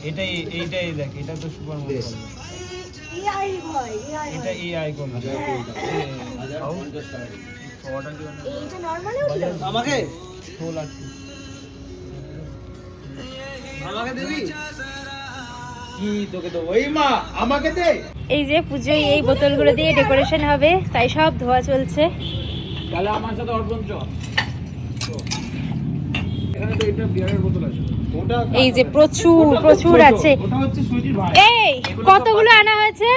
এইটাই দেখ, এটা তো সুপার মতো এআই ভাই, এটা এআই কোন এটা নরমালি হলো আমাকে 16 আমাকে দিবি কি তোকে তো ওই মা আমাকে দে। এই যে পুজোয় এই বোতলগুলো দিয়ে ডেকোরেশন হবে, তাই সব ধোয়া চলছে। তাহলে আমার সাথে অর্পণ চ। এখানে তো এটা বিয়ারের বোতল আছে। ওটা এই যে প্রচুর আছে। ওটা হচ্ছে সুইটির ভাই। এই কতগুলো আনা হয়েছে?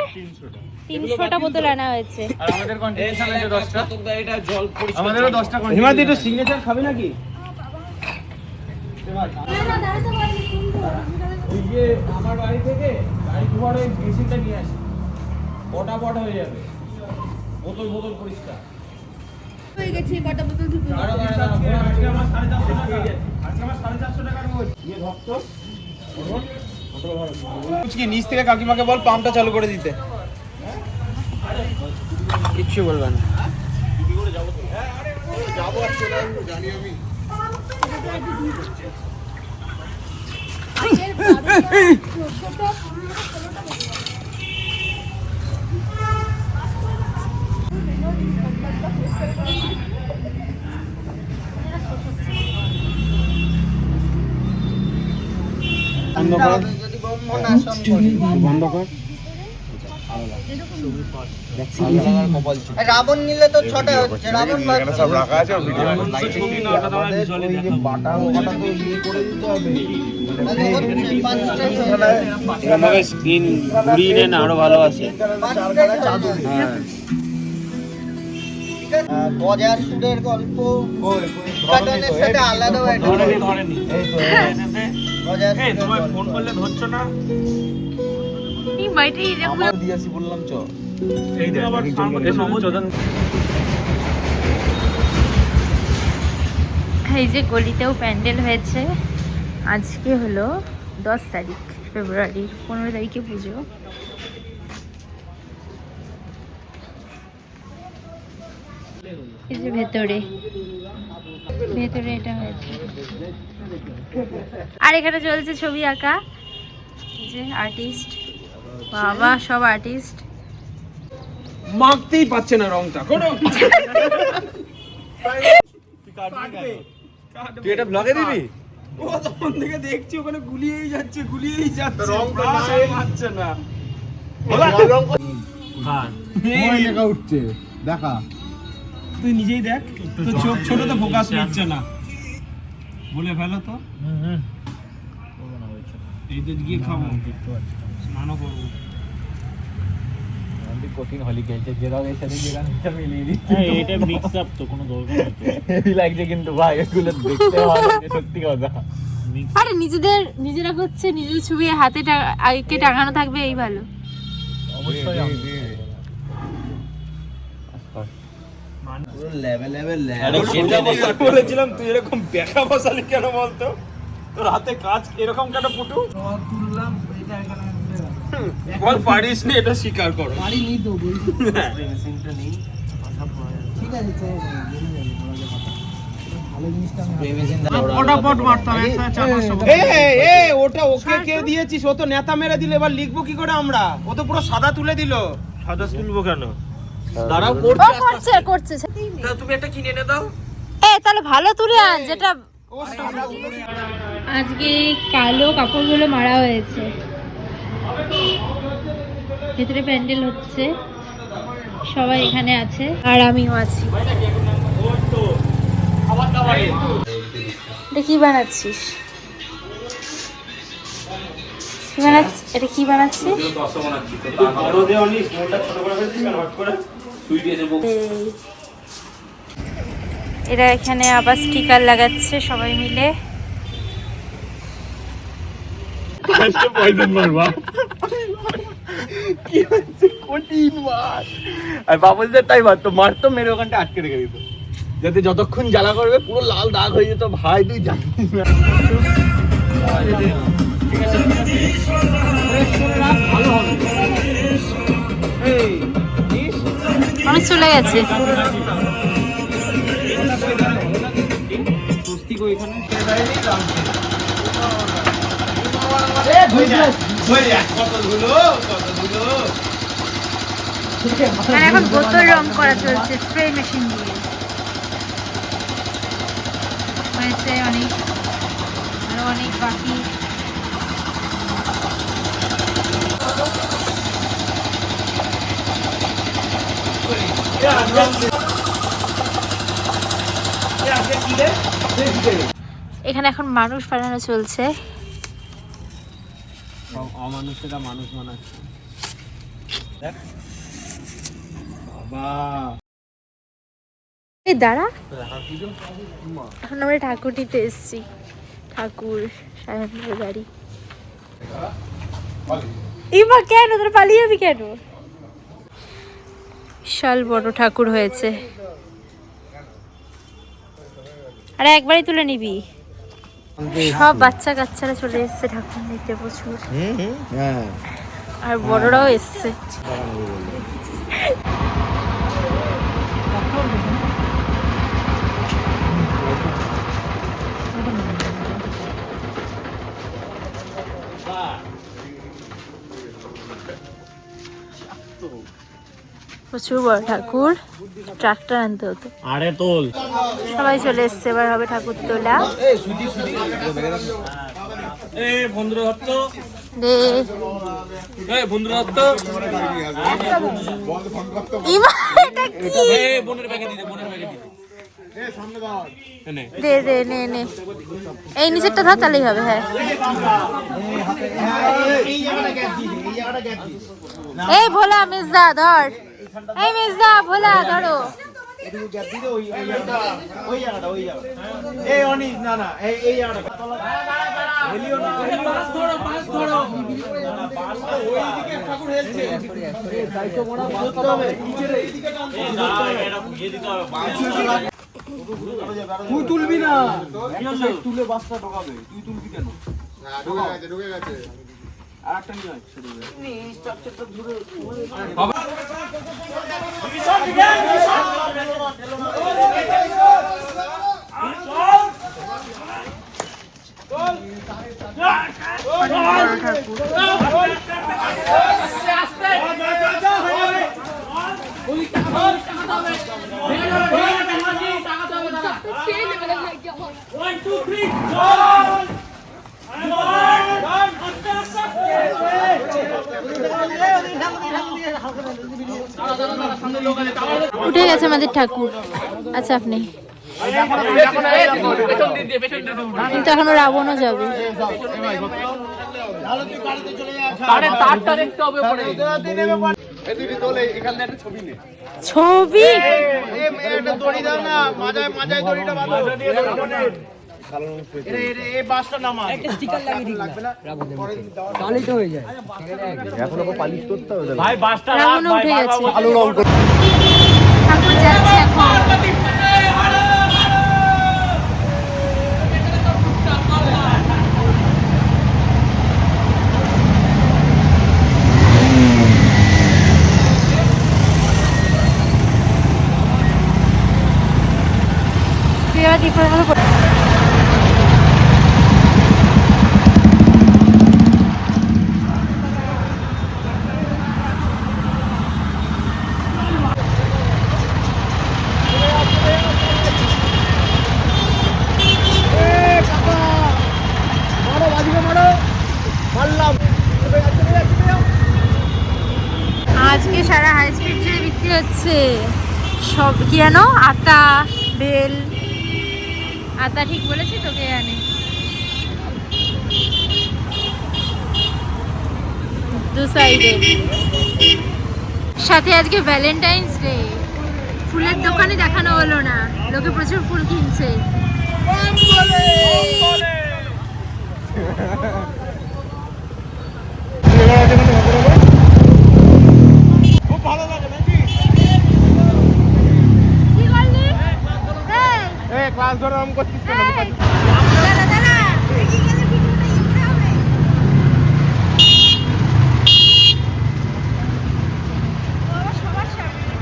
300টা বোতল আনা হয়েছে। আর আমাদের কন্টিনিউশন আছে 10টা। এটা জল পরিষ্কার। আমাদেরও 10টা কন্টিনিউশন। হিমাদি একটু সিগনেচার খাবে নাকি? না দাঁড়াতে পারি কিন্তু ওই যে আমার বাড়ি থেকে গাড়ি ধোয়ার ওই মেশিনটা নিয়ে আসি, পটাপট হয়ে যাবে, বোতল পরিষ্কার হয়ে গেছে। কটা বোতল ধুবো? আজকে আমার 450 টাকার মধ্যে ইয়ে ভক্ত কি নিচ থেকে কাকিমাকে বল পাম্পটা চালু করে দিতে। কিচ্ছু বলবে না। যাবো আর চলে আসবো জানি আমি। বন্ধ কর। রাবণ নিলে তো 6টা হচ্ছে। রাবণ সব রাখা আছে ভিডিও স্ক্রিন ঘুরিয়ে নেন আরো ভালো আছে। গজার সুরের গল্প কাটনের সাথে আলাদা গজার ফোন করলে ধরছো না। এই বাইরে এরকম দিয়েছি বললাম চ। এই দেখ আবার চোদন। এই যে গলিতেও প্যান্ডেল হয়েছে। আজকে হলো 10 তারিখ ফেব্রুয়ারি, 15 তারিখে পুজো। এই যে ভেতরে এটা হয়েছে। আর এখানে চলছে ছবি আঁকা। এই যে আর্টিস্ট, বাবা সব আর্টিস্ট। মাখতেই পাচ্ছে না রংটা কোনো। তুই এটা ব্লগে দিবি? ও তখন থেকে দেখছি ওখানে গুলিয়েই যাচ্ছে রংটা মাখছে না। লেখা উঠছে দেখা। তুই নিজেই দেখ, তো চোখ ছোট তো ফোকাস নিচ্ছে না। বলে ফেলো তো। এই তো গিয়ে খাবো, স্নানও করবো। কঠিন হলি খেলছে জেরাগের সাথে জেরাগটা মিলিয়ে দিচ্ছে। এটা মিক্স আপ তো কোনো দরকার নেই। হেভি লাগছে কিন্তু ভাই, এগুলো দেখতে ভালো লাগছে সত্যি কথা। আরে নিজেরা করছে, নিজের ছবি হাতে আগে টাঙানো থাকবে, এই ভালো। অবশ্যই পুরো লেভেল বলেছিলাম তুই এরকম ব্যাকা বসালি কেন বলতো? তোর হাতে কাজ এরকম কেন পুটু? তুললাম এটা এখানে বল পারিস নি, এটা স্বীকার করো। পারিনি তো বলছি মেশিনটা নেই। ঠিক আছে তো ভালো জিনিসটা ফটাফট মারতাম। ওটা ওকে কে দিয়েছিস? ও তো নেতা মেরে দিলে, এবার লিখবো কি করে আমরা? ও তো পুরো সাদা তুলে দিল। সাদা তুলবো কেন? দাঁড়াও করছে। তুমি একটা কিনে এনে দাও। তাহলে ভালো তুলে আন যেটা। আজকে কালো কাপড়গুলো মারা হয়েছে। ভেতরে প্যান্ডেল হচ্ছে, সবাই এখানে আছে আর আমিও আছি। এটা কি বানাচ্ছিস? এটা কি বানাচ্ছিস? এরা এখানে আবার স্টিকার লাগাচ্ছে সবাই মিলে। কঠিন মার। আর বাবুলদের তাই মারতো, মারতো মেরে ওখানটা আটকে রেখে দিত, যাতে যতক্ষণ জ্বালা করবে পুরো লাল দাগ হয়ে যেত। ভাই তুই জানিস না। অনেক চলে গেছে। আর এখন বোতল রং করা চলছে স্প্রে মেশিন দিয়ে। হয়েছে অনেক, আরো অনেক বাকি। এখানে এখন মানুষ বানানো চলছে। অমানুষেরা মানুষ বানাচ্ছে। বাবা এই দাঁড়া, এখন আমরা ঠাকুরটিতে এসেছি। ঠাকুর সাহেবের বাড়ি। এবার কেন তোর পালিয়ে যাবি কেন? বিশাল বড় ঠাকুর হয়েছে। আরে একবারই তুলে নিবি। সব বাচ্চা কাচ্চারা চলে এসছে ঠাকুর নিতে প্রচুর, আর বড়রাও এসছে। প্রচুর বড় ঠাকুর, ট্রাক্টর আনতে হতো। আরে তোল, সবাই চলে এসছে, এবার হবে ঠাকুর তোলা। বন্ধুরা দত্ত, দে বন্ধুরা দত্ত, ইমা এটা কি? বোনের ব্যাগে দিতে, বোনের ব্যাগে দিতে। দে দে নে নে, এই নিচেরটা ধর তাহলেই হবে। হ্যাঁ এই ভোলা মির্জা ধর, এই মির্জা ভোলা ধরো। তুই তুলবি না, তুলে বাসটা ঢোকাবে। তুই তুলবি কেন? ঢুকে গেছে। আর একটা নিয়ে আয়, স্ট্রাকচারটা ধরে উঠে গেছে আমাদের ঠাকুর। আচ্ছা আপনি কিন্তু এখনো রাবণও যাবে। ছবি রাবণও উঠে গেছে। ঠাকুর যাচ্ছে এখন। আজকে সারা হাই স্ট্রিট জুড়ে বিক্রি হচ্ছে সব। কি জানো, আতা, বেল, আতা ঠিক বলেছি তো? কে জানে। দু সাইডে। সাথে আজকে ভ্যালেন্টাইন্স ডে, ফুলের দোকানে দেখানো হলো না, লোকে প্রচুর ফুল কিনছে। খুব ভালো লাগে নাকি? কি করলি? ক্লাস ধরে আম করছিস কেন? দাঁড়া দাঁড়া, এগিয়ে গেলে ভিডিওটা ইউতে হবে। সবার সামনে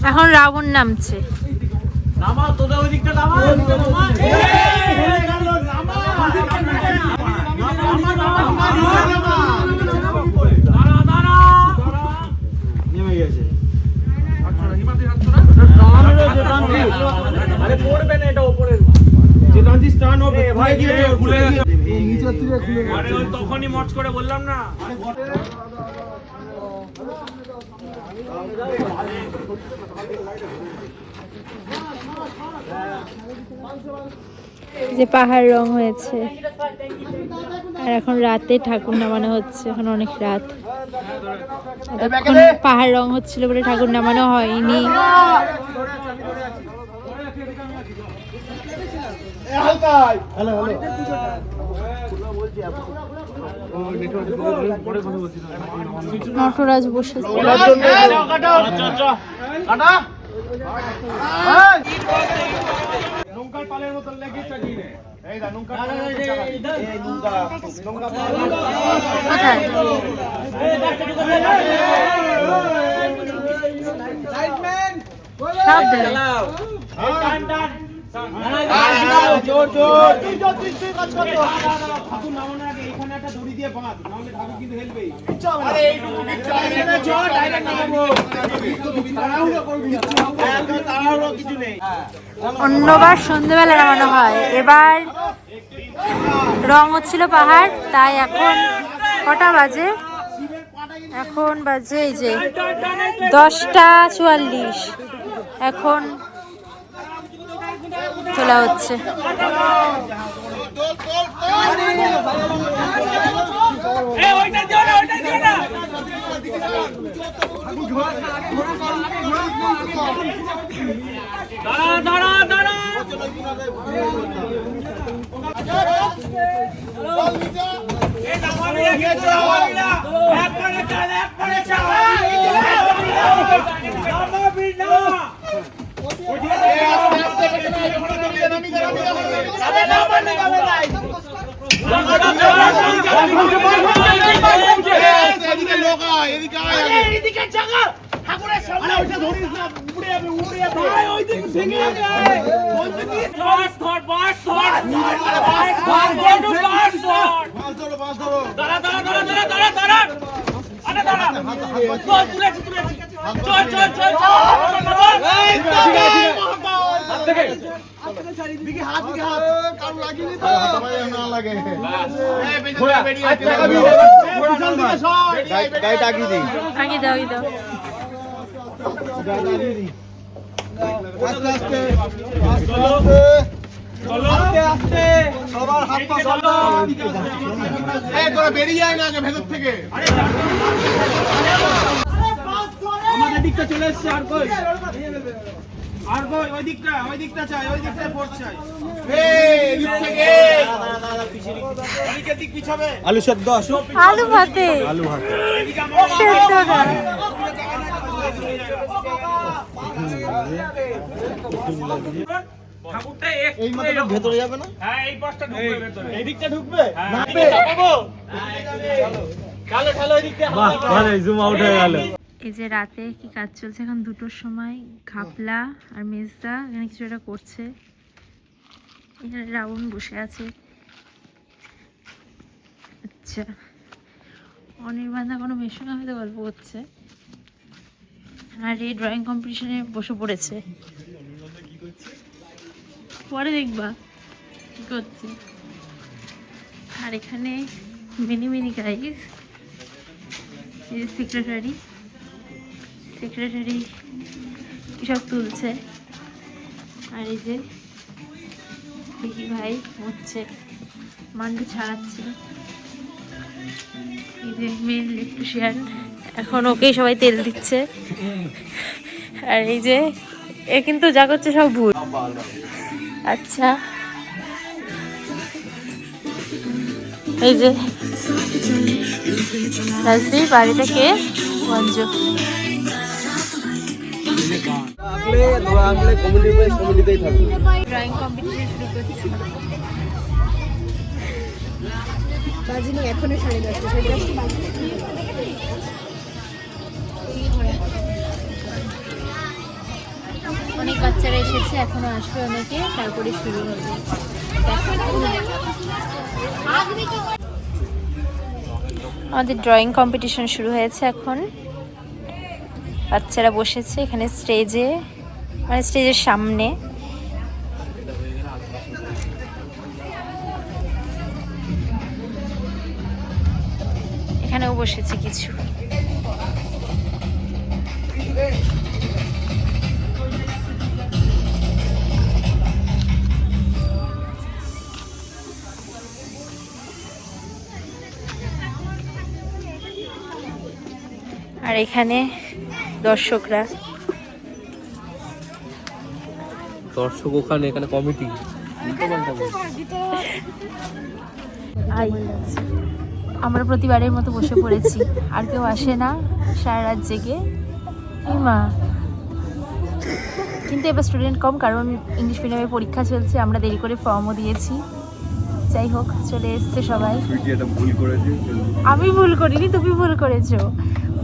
এখন রাবণ নামছে। নেমে গেছে। তখনই মচ করে বললাম না। যে পাহাড় রং হয়েছে আর এখন রাতে ঠাকুর নামানো হচ্ছে। এখন অনেক রাত, এখন পাহাড় রং হচ্ছিল বলে ঠাকুর নামানো হয়নি। নটরাজ বসেছে। নৌকার পালের মতন লেগে চাকিয়ে নে। এই দা নৌকা জোর জোর ঠাকুর নামানোর আগে এখানে একটা দড়ি দিয়ে বাঁধ, নাহলে ঠাকুর কিন্তু হেলবেই। আরে এইটুকু এখানে জোর ডাইরেক্ট নামাবো। তাড়াহুড়ো কিছু নেই। অন্যবার সন্ধ্যেবেলা নামানো হয়, এবার রং হচ্ছিল পাহাড়, তাই এখন কটা বাজে? এখন বাজে এই যে 10:44। এখন তোলা হচ্ছে। বেরিয়ে যায় না ভেতর থেকে। আমাদের দিকটা চলে এসছে। আর কই আর কই ওই দিকটা চাই, ওই দিকটা ফোর্স চাই। এদিকে দিক পিছাবে। আলু সেদ্ধ, আলু ভাতে, আলু ভাত। ঠাকুরটা এই মাথাটা ভেতরে যাবে না? হ্যাঁ এই পাশটা ঢুকবে ভেতরে। এই দিকটা ঢুকবে? জুম আউট হয়ে গেল। এই যে রাতে কি কাজ চলছে, এখন 2টোর সময় ঘাপলা আর মেজদা এখানে কিছু একটা করছে। এখানে রাবণ বসে আছে। আচ্ছা, অনির্বাণদা কোনো মেয়ের সঙ্গে হয়তো গল্প করছে, আর এই ড্রয়িং কম্পিটিশনে বসে পড়েছে। পরে দেখবা কি করছে। আর এখানে মিনি মিনি গাইস, এই যে সেক্রেটারি সব তুলছে। আর এই যে দেখি ভাই হচ্ছে মান্ডু ছাড়াচ্ছে। এই যে মেন ইলেকট্রিশিয়ান, এখন ওকেই সবাই তেল দিচ্ছে। আর এই যে এ কিন্তু যা করছে সব ভুল। আচ্ছা, এই যে রাজদীপ, আর এটা কে? মঞ্জ। ড্রয়িং কম্পিটিশন শুরু করছি। বাজিনি এখনো 10:30 বাজে। অনেক বাচ্চারা এসেছে, এখনো আসবে অনেকে, তারপরে শুরু হবে। আমাদের ড্রয়িং কম্পিটিশন শুরু হয়েছে এখন। বাচ্চারা বসেছে এখানে স্টেজে, মানে স্টেজের সামনে। এখানেও বসেছে কিছু। আর এখানে দর্শকরা, দর্শক ওখানে, এখানে কমিটি। আমরা প্রতিবারের মতো বসে পড়েছি, আর কেউ আসে না সারা রাত জেগে। এই মা, কিন্তু এবার স্টুডেন্ট কম, কারণ ইংলিশ মিডিয়ামের পরীক্ষা চলছে, আমরা দেরি করে ফর্মও দিয়েছি। যাই হোক, চলে এসছে সবাই। আমি ভুল করিনি, তুমি ভুল করেছো।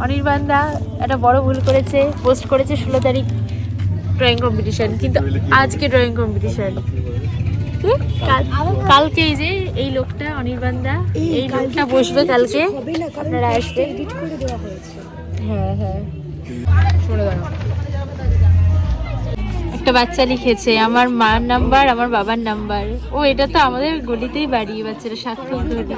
অনির্বাণদা একটা বড় ভুল করেছে, পোস্ট করেছে 16 তারিখ ড্রয়িং কম্পিটিশন, কিন্তু আজকে ড্রয়িং কম্পিটিশন। কালকে এই যে এই লোকটা অনির্বাণদা, এই লোকটা বসবে কালকে, আপনারা আসবে। হ্যাঁ হ্যাঁ, একটা বাচ্চা লিখেছে আমার মার নাম্বার, আমার বাবার নাম্বার। ও, এটা তো আমাদের গলিতেই বাড়ি, বাচ্চারা সার্থক গলি।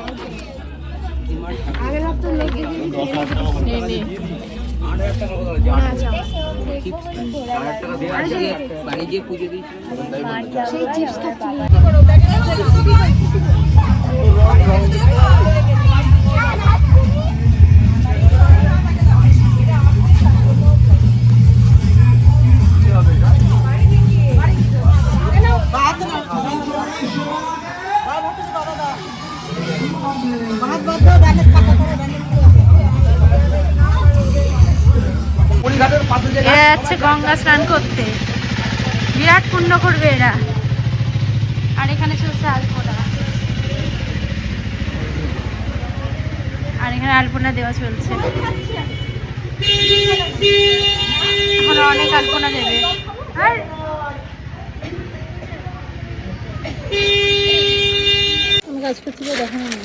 এরা যাচ্ছে গঙ্গা স্নান করতে, বিরাট পুণ্য করবে এরা। আর এখানে চলছে আলপনা, আর এখানে আলপনা দেওয়া চলছে। এখন অনেক আলপনা দেবে। আর আমি কাজ করছি, দেখানো না।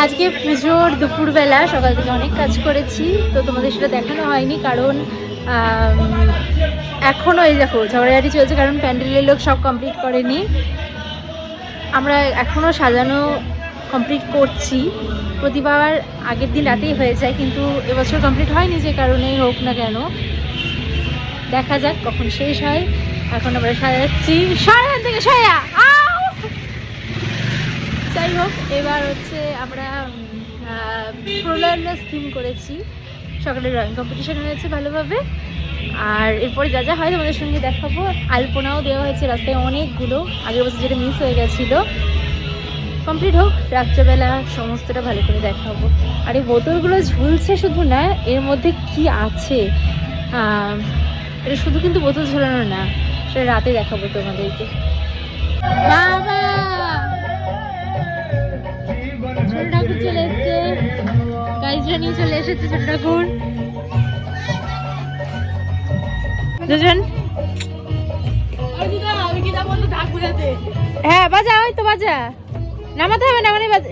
আজকে পুজোর দুপুরবেলা সকাল থেকে অনেক কাজ করেছি, তো তোমাদের সেটা দেখানো হয়নি, কারণ এখনও এই দেখো ঝগড়াঝাটি চলছে, কারণ প্যান্ডেলের লোক সব কমপ্লিট করেনি। আমরা এখনও সাজানো কমপ্লিট করছি। প্রতিবার আগের দিন রাতেই হয়ে যায়, কিন্তু এবছর কমপ্লিট হয়নি, যে কারণেই হোক না কেন, দেখা যাক কখন শেষ হয়। এখন আমরা সাজাচ্ছি। সারাদিন থেকে সায়া, যাই হোক, এবার হচ্ছে আমরা প্রলয়নাস থিম করেছি। সকালে ড্রয়িং কম্পিটিশন হয়েছে ভালোভাবে, আর এরপরে যা যা হয় তোমাদের সঙ্গে দেখাবো। আলপনাও দেওয়া হয়েছে রাস্তায় অনেকগুলো, আগের বছর যেটা মিস হয়ে গেছিলো। কমপ্লিট হোক, রাত্রেবেলা সমস্তটা ভালো করে দেখাবো। আর এই বোতলগুলো ঝুলছে শুধু না, এর মধ্যে কি আছে, এটা শুধু কিন্তু বোতল ঝোলানো না, সেটা রাতে দেখাবো তোমাদেরকে। বাবা, ছোট ঠাকুর চলে এসছে, গাইজরা নিয়ে চলে এসেছে ছোট ঠাকুর দুজন। হ্যাঁ বাজা, ওই তো বাজা, নামাতে হবে না, মানে বাজা।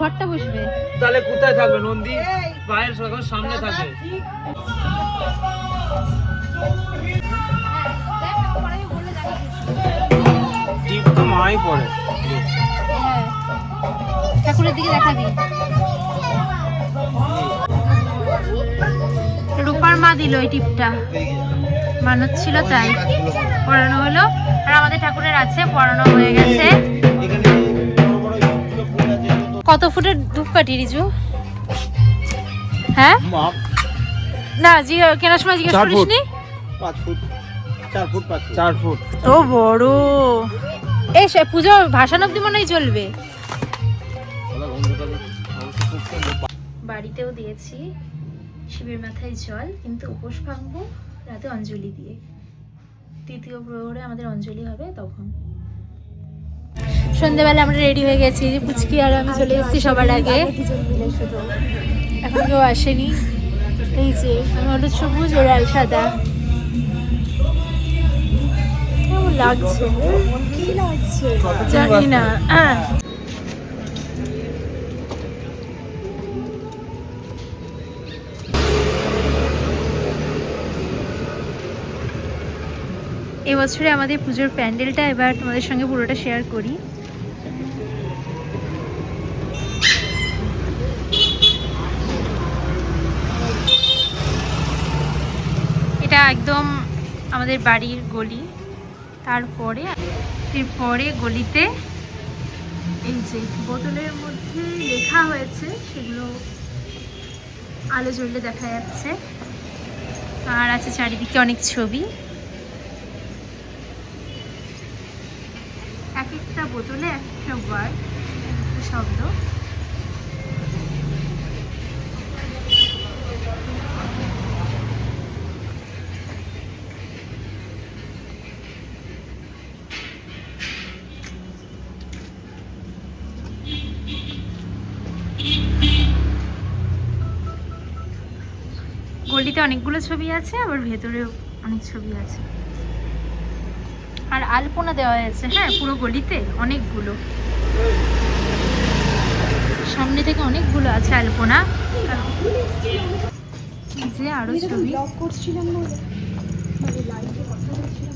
ঘরটা বসবে তাহলে কোথায় থাকবে নন্দী? পায়ের সামনে থাকে। টিপ তো মাই পড়ে। হ্যাঁ, ঠাকুরের দিকে দেখাবি। রূপার মা দিল এই টিপটা। মানত ছিল তাই পড়ানো হলো। আর আমাদের ঠাকুরের আছে, পড়ানো হয়ে গেছে। কত ফুটের ধূপকাঠি রিজু? হ্যাঁ না, কেনার সময় জিজ্ঞেস করিসনি? 5 ফুট 4 ফুট 4 ফুট তো বড়। এই পুজো ভাসান অব্দি মনে হয় চলবে। বাড়িতেও দিয়েছি শিবের মাথায় জল, কিন্তু উপোস ভাঙবো রাতে অঞ্জলি দিয়ে। তৃতীয় প্রহরে আমাদের অঞ্জলি হবে তখন। সন্ধ্যেবেলা আমরা রেডি হয়ে গেছি, যে পুচকি আর আমি চলে এসেছি সবার আগে। এখন কেউ আসেনি। এই যে আমি হলুদ সবুজ, ওর লাল সাদা। কেমন লাগছে? কি লাগছে? জানি না। এবছরে আমাদের পুজোর প্যান্ডেলটা এবার তোমাদের সঙ্গে পুরোটা শেয়ার করি। এটা একদম আমাদের বাড়ির গলি। তারপরে এরপরে গলিতে এই যে বোতলের মধ্যে লেখা হয়েছে, সেগুলো আলো জ্বললে দেখা যাচ্ছে। আর আছে চারিদিকে অনেক ছবি। এক একটা বোতলে এক একটা ওয়ার্ড, একটা শব্দ। গলিতে অনেকগুলো ছবি আছে, আবার ভেতরেও অনেক ছবি আছে। আর আলপনা দেওয়া হয়েছে, হ্যাঁ, পুরো গলিতে অনেকগুলো। সামনে থেকে অনেকগুলো আছে আলপনা। যে আরো ছবি। ব্লগ করছিলাম না, মানে লাইভে কথা বলছিলাম।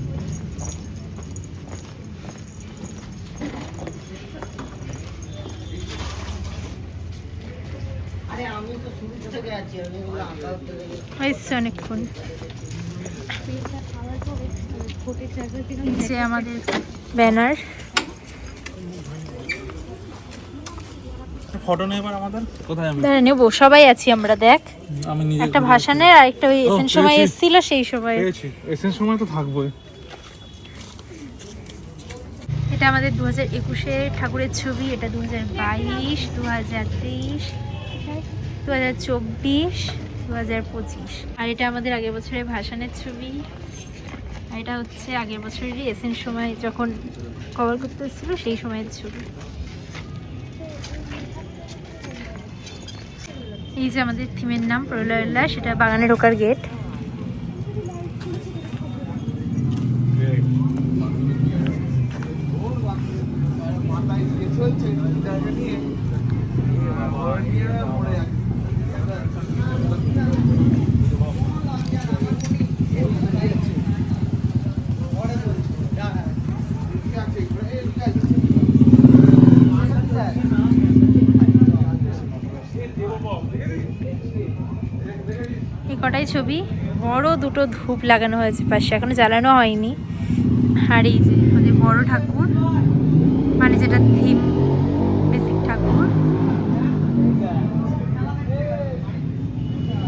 হয়েছে অনেকক্ষণ। যে আমাদের ব্যানার। ফটো নেবার আমাদের কোথায়? আমি দাঁড়া নেবো, সবাই আছি আমরা। দেখ, আমি নিজে একটা ভাসানের আর একটা ওই এসেন সময় এসেছিল, সেই সময়। এসেন সময় তো থাকবোই। এটা আমাদের 2021-এ ঠাকুরের ছবি। এটা 2022, 2023, 2024, 2025। আর এটা আমাদের আগের বছরের ভাসানের ছবি। আর এটা হচ্ছে আগের বছরেরই এসেন সময় যখন কভার করতে এসেছিল সেই সময়ের ছবি। এই যে আমাদের থিমের নাম প্রলয়োল্লাস, সেটা বাগানে ঢোকার গেট। এই কটাই ছবি। বড় দুটো ধূপ লাগানো হয়েছে পাশে, এখনো জ্বালানো হয়নি। আর এই যে আমাদের বড় ঠাকুর, মানে যেটা থিম বেসিক ঠাকুর।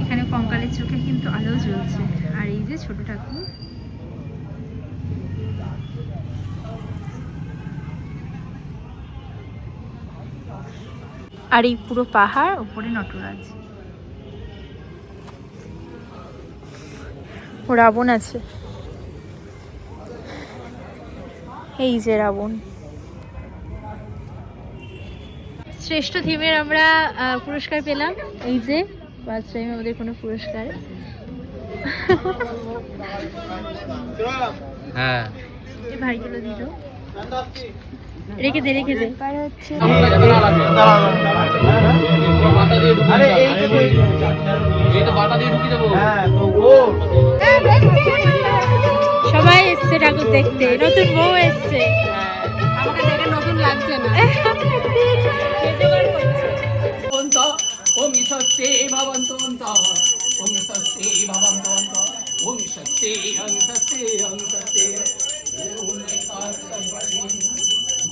এখানে কঙ্কালের চোখে কিন্তু আলো জ্বলছে। আর এই যে ছোট ঠাকুর। আর এই পুরো পাহাড়, উপরে নটরাজ। রাবণ আছে, এই যে রাবণ। শ্রেষ্ঠ থিমের আমরা পুরস্কার পেলাম। এই যে ফার্স্ট টাইম আমাদের কোনো পুরস্কার। হ্যাঁ, এই ভাইগুলো দিল, রেখে দে রেখে দে। সবাই এসছে ঠাকুর দেখতে, নতুন বউ এসছে। আমাকে দেখে নতুন লাগছে না। ওম ষষ্ঠী ভবন্তু ওম ষষ্ঠী ভবন্তু ওম सत्यं सत्य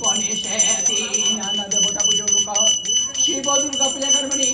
गणेशेति नानादेवता पूजोरुका शिव दुर्गा पूजा कर्मणि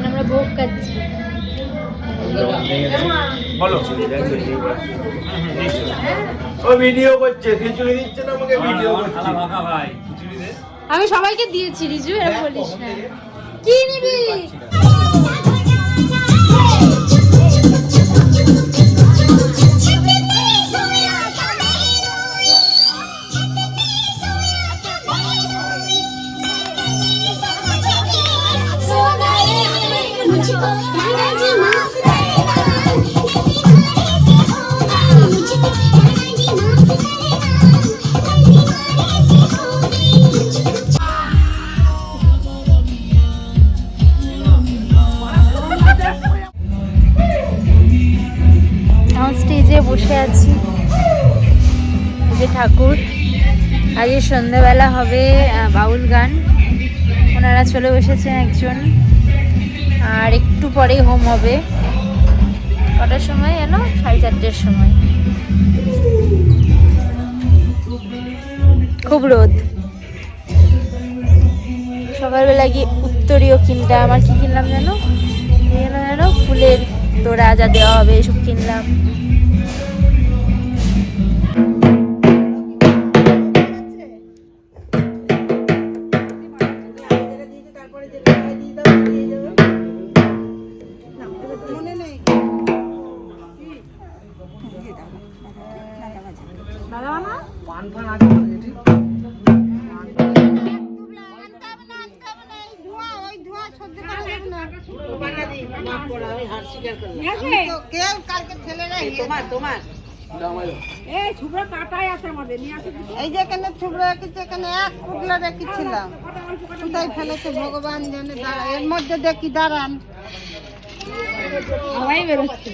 আমরা ভোগ খাচ্ছি। বলো ও ভিডিও করছে, খিচুড়ি দিচ্ছে না আমাকে, ভিডিও করছে। আমি সবাইকে দিয়েছি রিজু, এরকম বলিস না। কি নিবি? স্টেজে বসে আছি, যে ঠাকুর আজ সন্ধ্যাবেলা হবে বাউল গান, ওনারা চলে বসেছেন একজন, আর একটু পরেই হোম হবে। কটার সময় এলো? 4:30টার সময়। খুব রোদ। সকালবেলা গিয়ে উত্তরীয় কিনলাম, আমার কি কিনলাম জানো? ফুলের তোড়া যা দেওয়া হবে এসব কিনলাম। এই যে এখানে ঠুকরো রেখেছে, এখানে এক পুটলা রেখেছিলাম, কোথায় ফেলেছে ভগবান জানে। এর মধ্যে দেখি দাঁড়ান, হাওয়াই বেরোচ্ছে।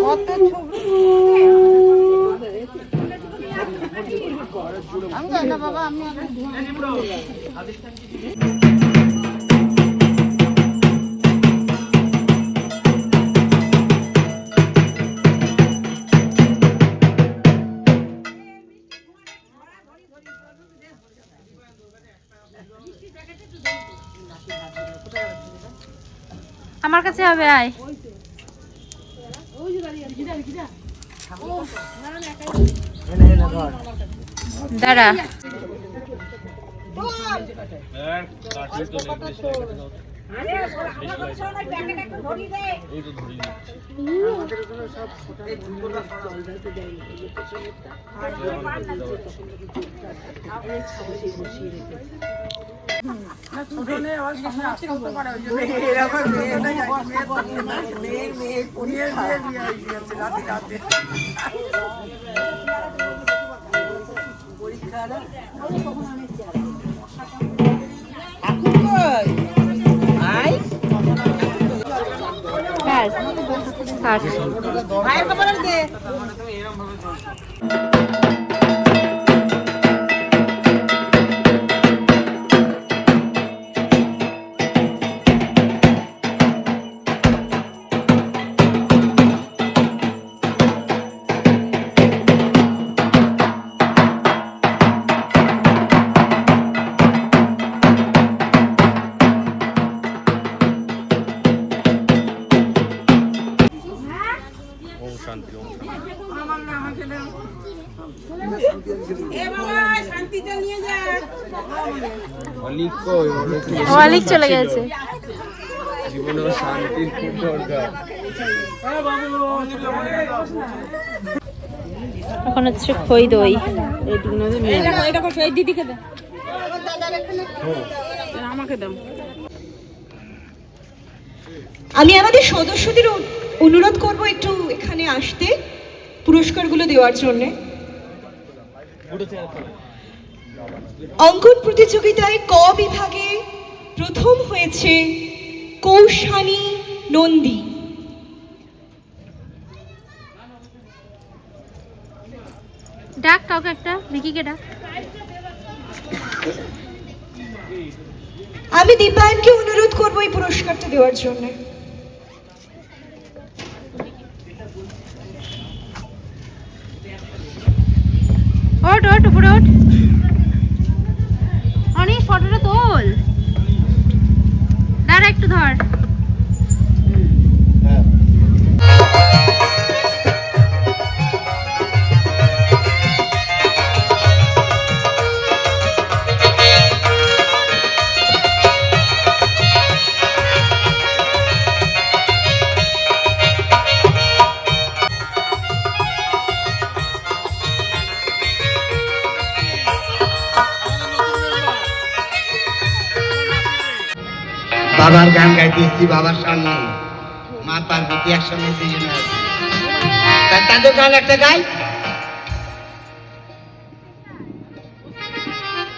কত আমি জানি না বাবা, আমি আমার কাছে হবে, আয় দাঁড়া। ভাইয়ের খবর দে। অলিক চলে গেছে। জীবনে শান্তির খুব দরকার। এখন হচ্ছে খই দই। আমি আমাদের সদস্যদের অনুরোধ করব একটু এখানে আসতে পুরস্কারগুলো দেওয়ার জন্য। অঙ্কন প্রতিযোগিতায় ক বিভাগে প্রথম হয়েছে কৌশানী নন্দী। ডাক কাউকে একটা, ভিকিকে ডাক। আমি দীপায়নকে অনুরোধ করব এই পুরস্কারটা দেওয়ার জন্য। ওঠ ওঠ উপরে ওঠ, অনেক ফটোটা তোল। দাঁড়া একটু ধর। বাবার গান গাইতেছি বাবার সামনে, মা পার্বতী একসঙ্গে দুজনে আছে। তাদের গান একটা গাই।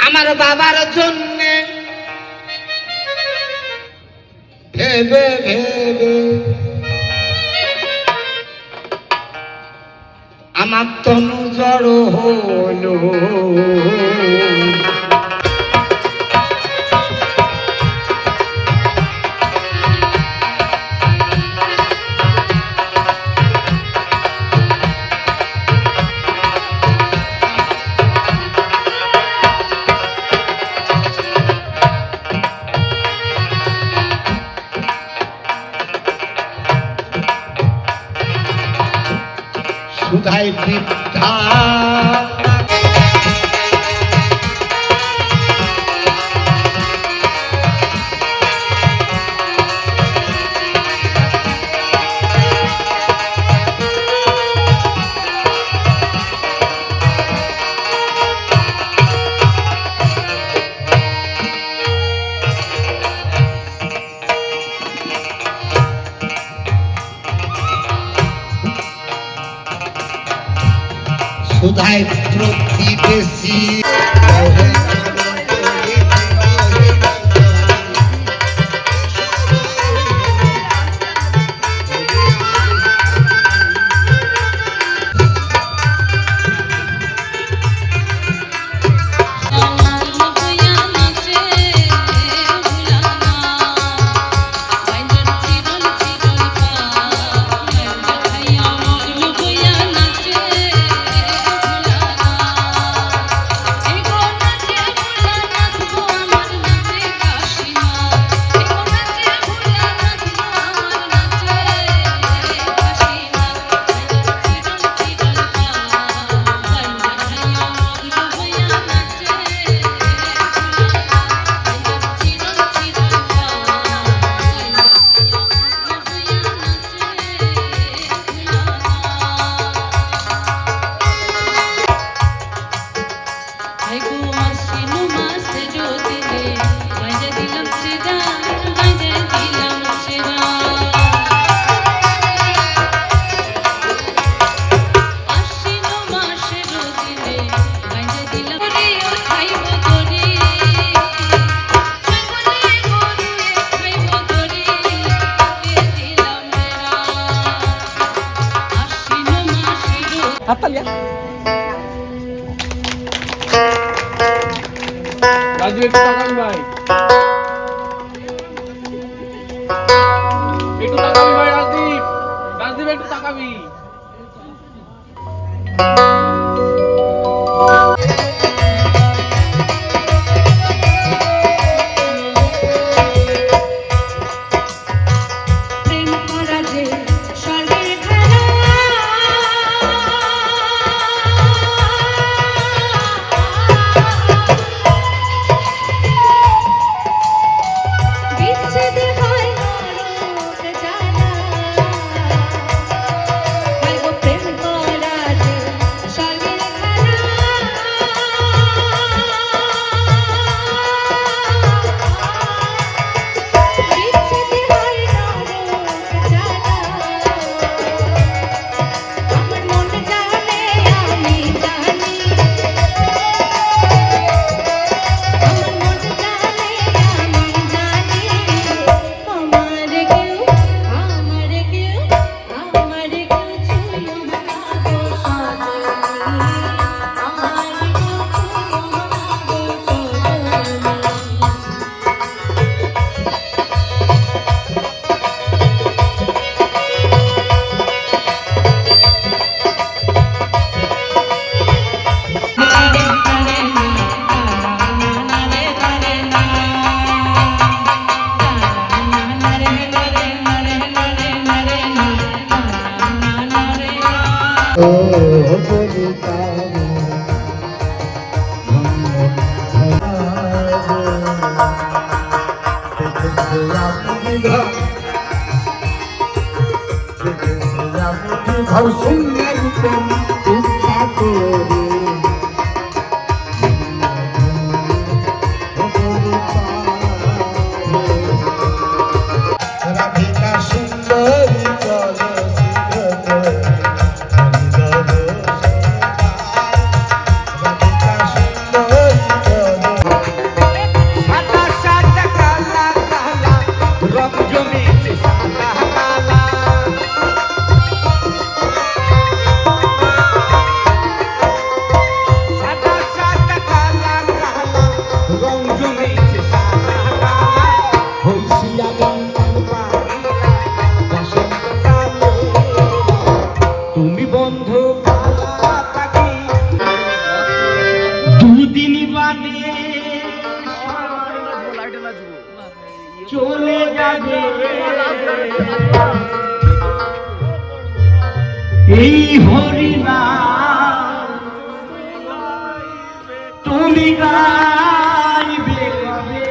আমার বাবার জন্য ভেবে ভেবে আমার তনু জড় হলো, সুধাই বৃদ্ধা সুধাই প্রতিবেশী রাজু একটু তাকাবি ভাই, একটু তাকাবি ভাই। রাজদীপ, রাজদীপ একটু তাকাবি। প্রেম করা যে স্বর্গের খেলা, রাধিকা সুন্দরী চল রাধিকা সুন্দরী চল সাদা সাদা কালা কালা রং জমেছে সাদা কালা সাদা সাদা কালা কালা রং জমেছে সাদা কালা হইছি আমি তুমি বন্ধু কালা পাখি দুদিন বাদে চলে যাবে এই হরিনাম তুমি গাইবে কবে?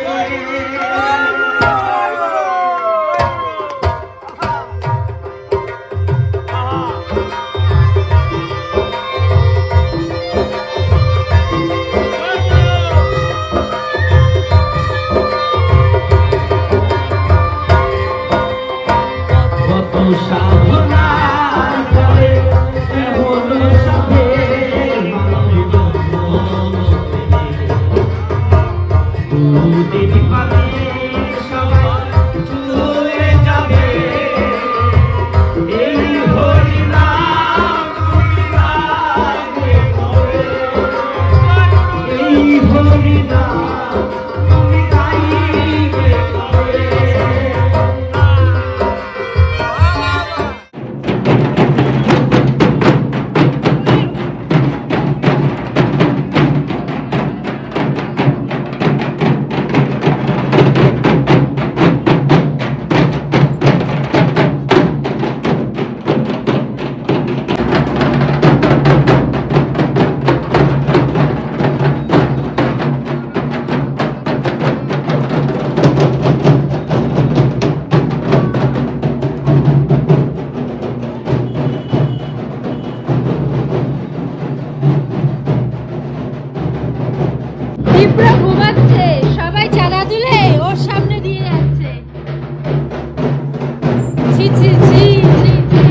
কত সাধনার পরে এমন সাধে মানব মন দুদিন বাদে সবাই চলে যাবে এই হরিনাম তুমি গাইবে কবে? এই হরিনাম তুমি গাইবে কবে? বিপ্রা ঘুমাচ্ছে, সবাই চাঁদা তুলে ওর সামনে দিয়ে যাচ্ছে। ছি ছি ছি ছি ছি।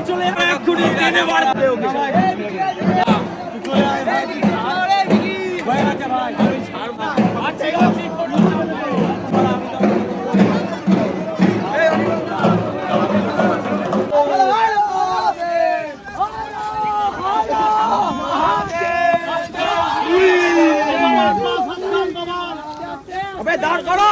চলে যাবে এক্ষুনি ট্রেনে মারতে ওকে দাঁড় করো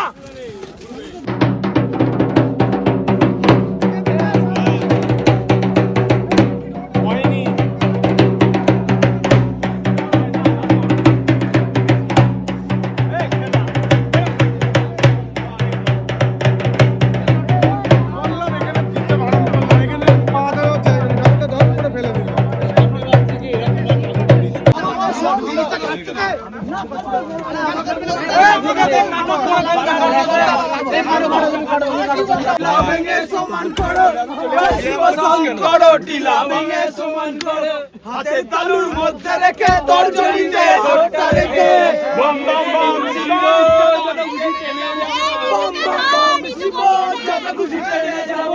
হাতে তালুর মধ্যে রেখে তর্জনীতে ধরটা রেখে বম বম বম যত খুশি টেনে যাব বম বম বম যত খুশি টেনে যাব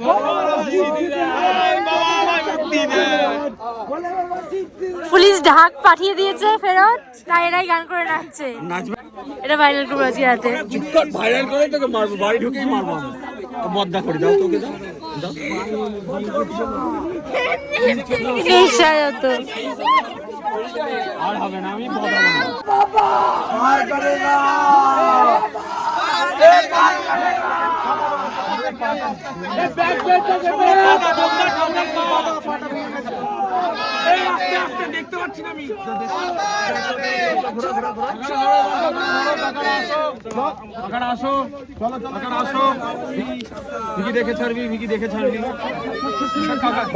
বাবা সিদ্ধি দে বাবা শক্তি দে। পুলিশ ঢাক পাঠিয়ে দিয়েছে ফেরত, তাই এরাই গান করে নাচছে। এটা ভাইরাল করবো আজকে রাতে। ভাইরাল করে তোকে মারবো, বাড়ি ঢুকেই মারবো আমি। বদ্দা করে দাও, তোকে দাও আর হবে না, আমি দেখতে পাচ্ছি না আমি। আসো আসো, ভিকি দেখে ছাড়বি, ভিকি দেখে ছাড়বি।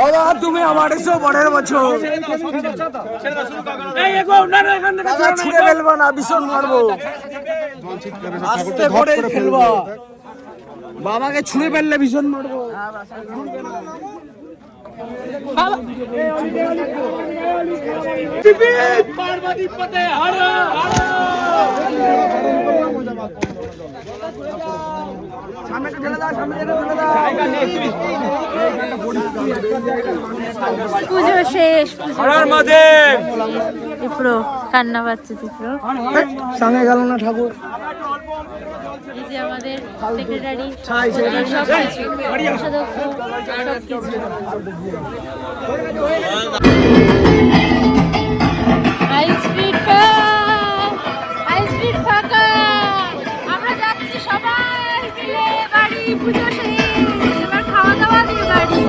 বাবা তুমি আমার এসো 15 বছর ছুড়ে ফেলবো না, ভীষণ মারবো, আস্তে করে ফেলবো। বাবাকে ছুঁড়ে ফেললে ভীষণ মারবো। পার্বতী পথে হারা পুজো শেষ, পুরো কান্না পাচ্ছে পুরো। সঙ্গে গেল না ঠাকুর। এই যে আমাদের সেক্রেটারি ফাঁকা, আমরা যাচ্ছি সবাই মিলে বাড়ি। পুজো শেষ, এবার খাওয়া দাওয়া দিয়ে বাড়ি।